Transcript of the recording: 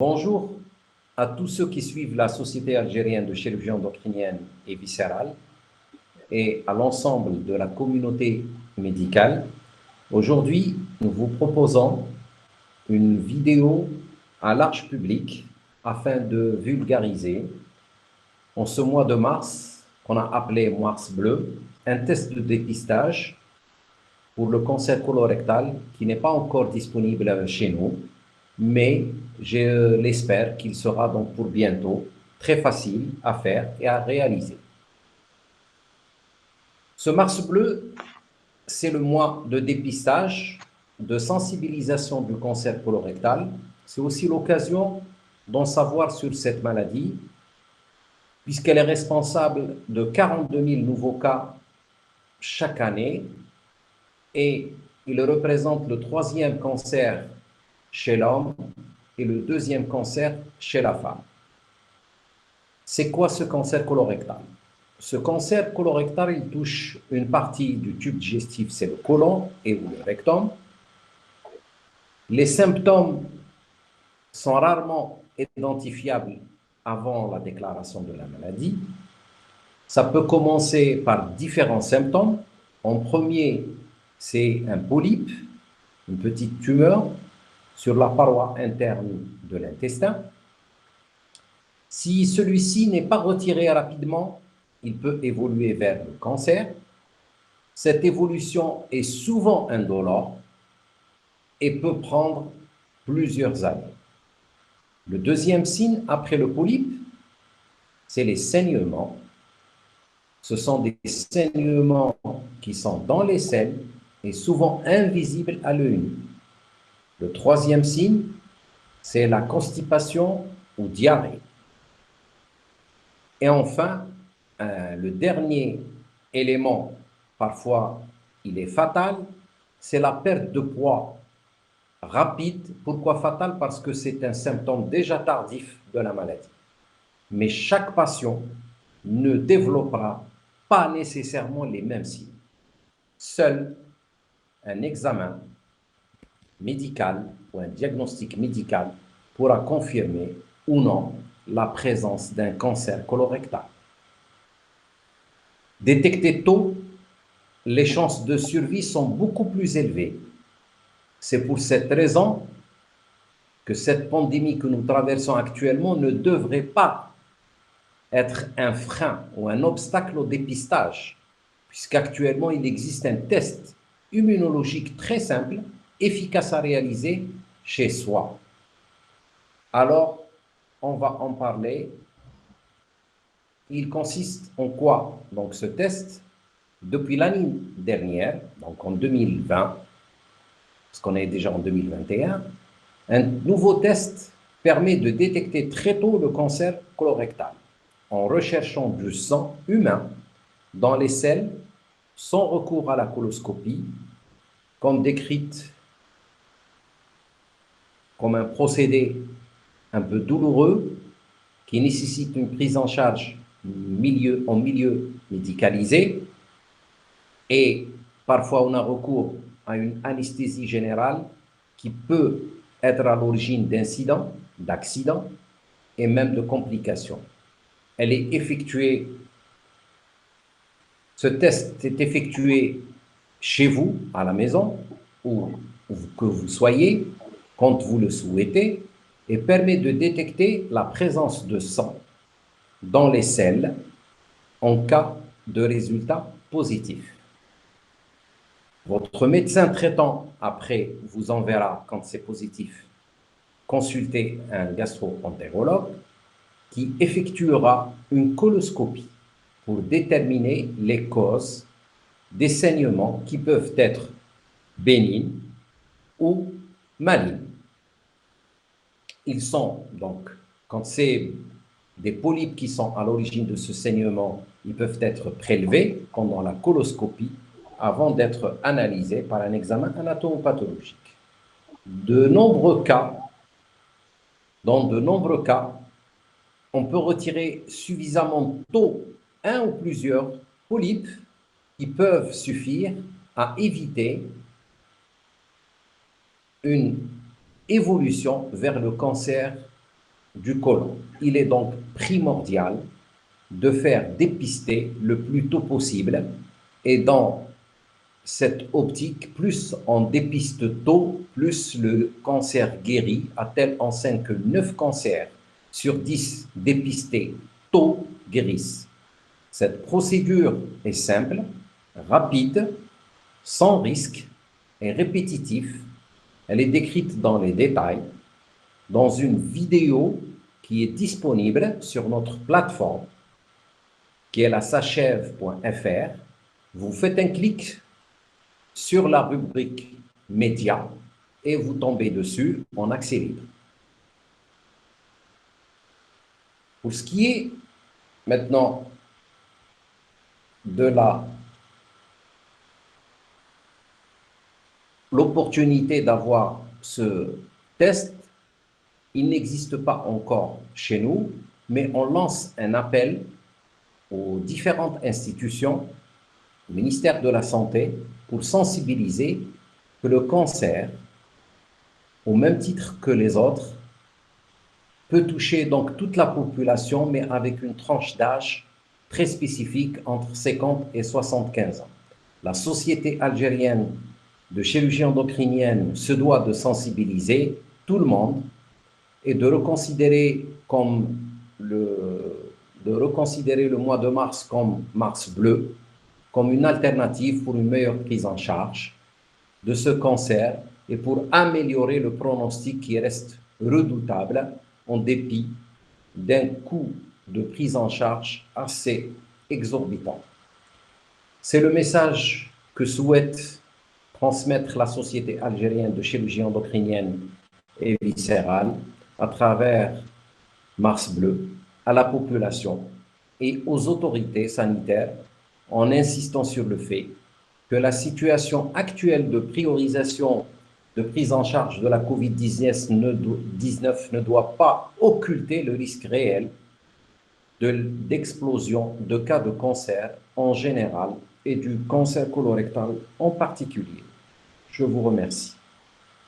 Bonjour à tous ceux qui suivent la Société algérienne de chirurgie endocrinienne et viscérale et à l'ensemble de la communauté médicale. Aujourd'hui, nous vous proposons une vidéo à large public afin de vulgariser, en ce mois de mars, qu'on a appelé Mars bleu, un test de dépistage pour le cancer colorectal qui n'est pas encore disponible chez nous, mais je l'espère qu'il sera donc pour bientôt très facile à faire et à réaliser. Ce Mars bleu, c'est le mois de dépistage, de sensibilisation du cancer colorectal. C'est aussi l'occasion d'en savoir sur cette maladie, puisqu'elle est responsable de 42 000 nouveaux cas chaque année et il représente le troisième cancer chez l'homme et le deuxième cancer chez la femme. C'est quoi ce cancer colorectal? Ce cancer colorectal, il touche une partie du tube digestif, c'est le côlon et ou le rectum. Les symptômes sont rarement identifiables avant la déclaration de la maladie. Ça peut commencer par différents symptômes. En premier, c'est un polype, une petite tumeur sur la paroi interne de l'intestin. Si celui-ci n'est pas retiré rapidement, il peut évoluer vers le cancer. Cette évolution est souvent indolore et peut prendre plusieurs années. Le deuxième signe après le polype, c'est les saignements. Ce sont des saignements qui sont dans les selles et souvent invisibles à l'œil nu. Le troisième signe, c'est la constipation ou diarrhée. Et enfin, le dernier élément, parfois il est fatal, c'est la perte de poids rapide. Pourquoi fatal? Parce que c'est un symptôme déjà tardif de la maladie. Mais chaque patient ne développera pas nécessairement les mêmes signes. Seul un examen médical ou un diagnostic médical pourra confirmer ou non la présence d'un cancer colorectal. Détecté tôt, les chances de survie sont beaucoup plus élevées. C'est pour cette raison que cette pandémie que nous traversons actuellement ne devrait pas être un frein ou un obstacle au dépistage, puisqu'actuellement il existe un test immunologique très simple, efficace à réaliser chez soi. Alors, on va en parler. Il consiste en quoi? Donc ce test, depuis l'année dernière, donc en 2020, parce qu'on est déjà en 2021, un nouveau test permet de détecter très tôt le cancer colorectal en recherchant du sang humain dans les selles sans recours à la coloscopie, comme décrite comme un procédé un peu douloureux qui nécessite une prise en charge en milieu médicalisé et parfois on a recours à une anesthésie générale qui peut être à l'origine d'incidents, d'accidents et même de complications. Elle est effectuée, ce test est effectué chez vous, à la maison, ou que vous soyez, quand vous le souhaitez, et permet de détecter la présence de sang dans les selles en cas de résultat positif. Votre médecin traitant, après, vous enverra, quand c'est positif, consulter un gastro-entérologue qui effectuera une coloscopie pour déterminer les causes des saignements qui peuvent être bénignes ou malignes. Ils sont donc, quand c'est des polypes qui sont à l'origine de ce saignement, ils peuvent être prélevés pendant la coloscopie avant d'être analysés par un examen anatomopathologique. Dans de nombreux cas, on peut retirer suffisamment tôt un ou plusieurs polypes qui peuvent suffire à éviter une évolution vers le cancer du côlon. Il est donc primordial de faire dépister le plus tôt possible. Et dans cette optique, plus on dépiste tôt, plus le cancer guérit, à telle enseigne que 9 cancers sur 10 dépistés tôt guérissent. Cette procédure est simple, rapide, sans risque et répétitive. Elle est décrite dans les détails dans une vidéo qui est disponible sur notre plateforme, qui est la sachève.fr. Vous faites un clic sur la rubrique médias et vous tombez dessus en accès libre. Pour ce qui est maintenant de l'opportunité d'avoir ce test, il n'existe pas encore chez nous, mais on lance un appel aux différentes institutions, au ministère de la Santé, pour sensibiliser que le cancer, au même titre que les autres, peut toucher donc toute la population, mais avec une tranche d'âge très spécifique entre 50 et 75 ans. La Société algérienne de chirurgie endocrinienne se doit de sensibiliser tout le monde et de reconsidérer le mois de mars comme mars bleu, comme une alternative pour une meilleure prise en charge de ce cancer et pour améliorer le pronostic qui reste redoutable en dépit d'un coût de prise en charge assez exorbitant. C'est le message que souhaite transmettre la Société algérienne de chirurgie endocrinienne et viscérale à travers Mars Bleu à la population et aux autorités sanitaires en insistant sur le fait que la situation actuelle de priorisation de prise en charge de la COVID-19 ne doit pas occulter le risque réel d'explosion de cas de cancer en général et du cancer colorectal en particulier. Je vous remercie.